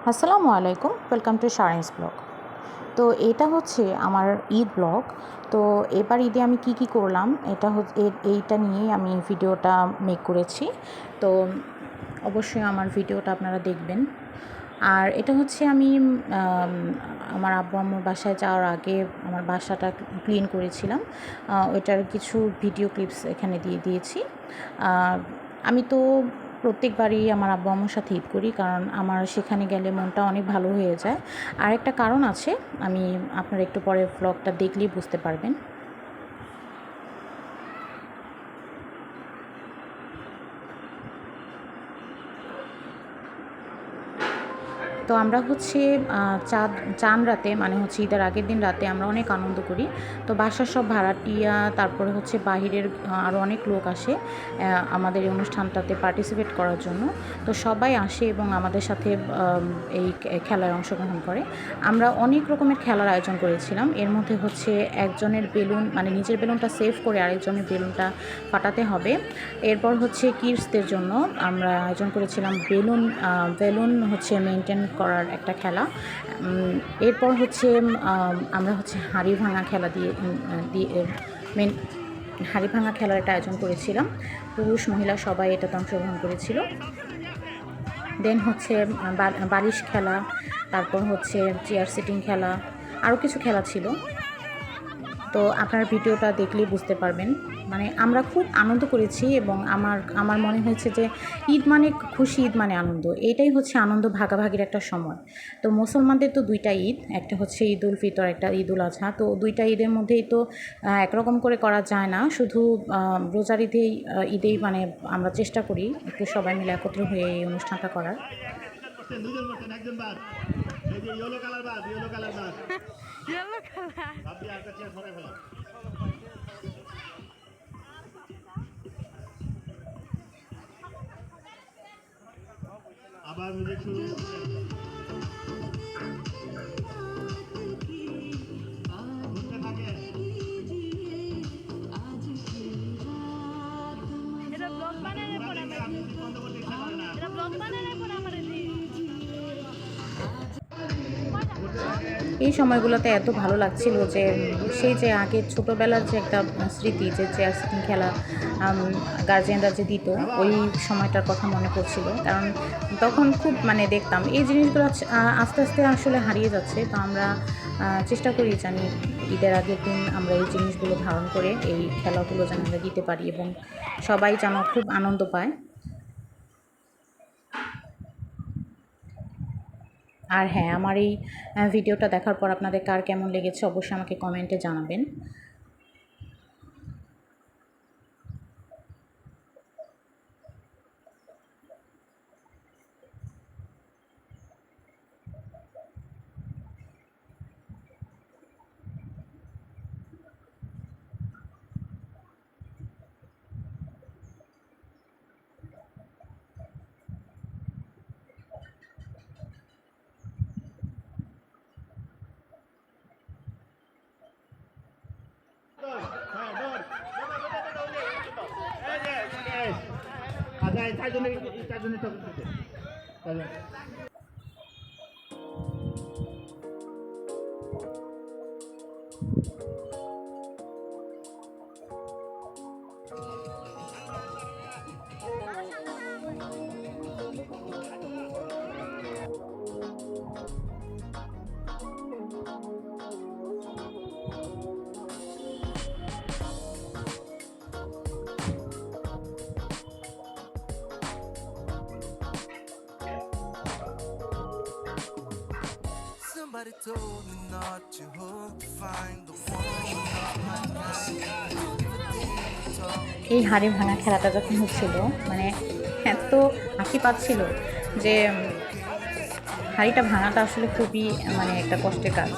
আসসালামু আলাইকুম, welcome to শারিনস blog. তো এটা হচ্ছে আমার ঈদ ব্লগ। তো এবার ঈদে আমি কি করলাম এটা এইটা নিয়েই আমি ভিডিওটা মেক করেছি। তো অবশ্যই আমার ভিডিওটা আপনারা দেখবেন। আর এটা হচ্ছে আমি আমার আব্বু আম্মুর বাসায় যাওয়ার আগে আমার বাসাটা ক্লিন করেছিলাম। ওইটার কিছু ভিডিও ক্লিপস এখানে দিয়ে দিয়েছি। আমি তো প্রত্যেকবারই আমার আব্বু আম্মুর সাথে ঈদ করি, কারণ আমার সেখানে গেলে মনটা অনেক ভালো হয়ে যায়। আর একটা কারণ আছে, আপনারা একটু পরে ভ্লগটা দেখলেই বুঝতে পারবেন। তো আমরা হচ্ছে চাঁদ রাতে, মানে হচ্ছে ঈদের আগের দিন রাতে আমরা অনেক আনন্দ করি। তো বাসার সব ভাড়াটিয়া, তারপরে হচ্ছে বাহিরের আরও অনেক লোক আসে আমাদের এই অনুষ্ঠানটাতে পার্টিসিপেট করার জন্য। তো সবাই আসে এবং আমাদের সাথে এই খেলায় অংশগ্রহণ করে। আমরা অনেক রকমের খেলার আয়োজন করেছিলাম। এর মধ্যে হচ্ছে একজনের বেলুন, মানে নিজের বেলুনটা সেভ করে আরেকজনের বেলুনটা ফাটাতে হবে। এরপর হচ্ছে কিডসদের জন্য আমরা আয়োজন করেছিলাম বেলুন হচ্ছে মেনটেন করার একটা খেলা। এরপর হচ্ছে আমরা হচ্ছে হাঁড়ি ভাঙা খেলা দিয়ে হাঁড়ি ভাঙা খেলার একটা আয়োজন করেছিলাম। পুরুষ মহিলা সবাই এটাতে অংশগ্রহণ করেছিল। দেন হচ্ছে বালিশ খেলা, তারপর হচ্ছে চেয়ার সিটিং খেলা, আরও কিছু খেলা ছিল। তো আপনার ভিডিওটা দেখলেই বুঝতে পারবেন। মানে আমরা খুব আনন্দ করেছি এবং আমার মনে হয়েছে যে ঈদ মানে খুশি, ঈদ মানে আনন্দ। এইটাই হচ্ছে আনন্দ ভাগাভাগির একটা সময়। তো মুসলমানদের তো দুইটা ঈদ, একটা হচ্ছে ঈদ উল ফিতর, একটা ঈদ উল আজহা। তো দুইটা ঈদের মধ্যেই তো একরকম করে করা যায় না। শুধু রোজার ঈদেই মানে আমরা চেষ্টা করি একটু সবাই মিলে একত্র হয়ে এই অনুষ্ঠানটা করার। আবার মিউজিক শুরু। ঘুরতে থাকে। এটা ব্লগ বানানোর পর আমার বন্ধ করতে ইচ্ছা করে না। এটা ব্লগ বানানোর পর আমার এই সময়গুলোতে এত ভালো লাগছিল যে সেই যে আগের ছোটোবেলার যে একটা স্মৃতি, যে চেয়ার সিটিং খেলা গার্জিয়ানরা যে দিত, ওই সময়টার কথা মনে পড়ছিল। কারণ তখন খুব মানে দেখতাম এই জিনিসগুলো আস্তে আস্তে আসলে হারিয়ে যাচ্ছে। তো আমরা চেষ্টা করি জানি ঈদের আগের দিন আমরা এই জিনিসগুলো ধারণ করে এই খেলাগুলো যেন আমরা দিতে পারি এবং সবাই যেন খুব আনন্দ পায়। আর হ্যাঁ, আমার এই ভিডিওটা দেখার পর আপনাদের কার কেমন লেগেছে অবশ্যই আমাকে কমেন্টে জানাবেন। আচ্ছা, চারজনের টপিক দিতে। Somebody told me not to hope to find the one of my kind. এই হাড়ি ভাঙা খেলাটা যখন হচ্ছিল, মানে এত হাসি পাচ্ছিল যে হাঁড়িটা ভাঙাটা আসলে খুবই মানে একটা কষ্টের কাজ।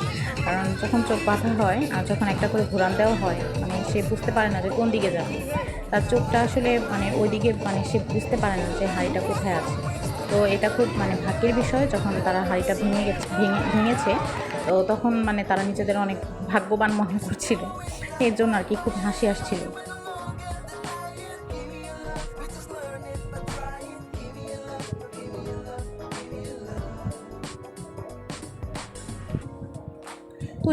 কারণ যখন চোখ বাঁধা হয় আর যখন একটা করে ঘোরান দেওয়া হয়, মানে সে বুঝতে পারে না যে কোন দিকে যাবে। তার চোখটা আসলে মানে ওই দিকে, মানে সে বুঝতে পারে না যে হাঁড়িটা কোথায় আছে। তো এটা খুব মানে ভাগ্যের বিষয়, যখন তারা হাঁড়িটা ভেঙেছে, তো তখন মানে তারা নিজেদের অনেক ভাগ্যবান মনে করছিল। এর জন্য আর কি খুব হাসি আসছিল।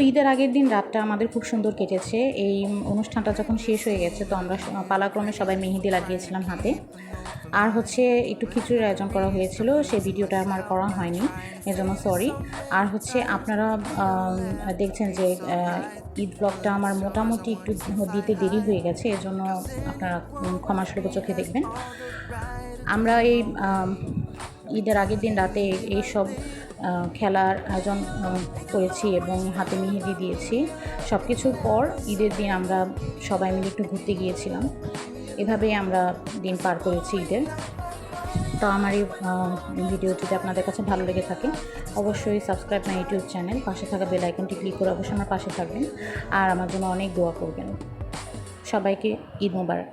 ঈদের আগের দিন রাতটা আমাদের খুব সুন্দর কেটেছে। এই অনুষ্ঠানটা যখন শেষ হয়ে গেছে তো আমরা পালাক্রমে সবাই মেহেদি লাগিয়েছিলাম হাতে। আর হচ্ছে একটু খিচুড়ির আয়োজন করা হয়েছিল, সেই ভিডিওটা আমার করা হয়নি, এজন্য সরি। আর হচ্ছে আপনারা দেখছেন যে ঈদ ব্লগটা আমার মোটামুটি একটু দিতে দেরি হয়ে গেছে, এজন্য আপনারা ক্ষমাসুলভ চোখে দেখবেন। আমরা এই ঈদের আগের দিন রাতে এইসব খেলার আয়োজন করেছি এবং হাতে মেহেদি দিয়েছি। সব কিছুর পর ঈদের দিন আমরা সবাই মিলে একটু ঘুরতে গিয়েছিলাম। এভাবেই আমরা দিন পার করেছি ঈদের। তো আমার এই ভিডিও যদি আপনাদের কাছে ভালো লেগে থাকে অবশ্যই সাবস্ক্রাইব মাই ইউটিউব চ্যানেল, পাশে থাকা বেল আইকনটি ক্লিক করে অবশ্যই আমার পাশে থাকবেন আর আমার জন্য অনেক দোয়া করবেন। সবাইকে ঈদ মোবারক।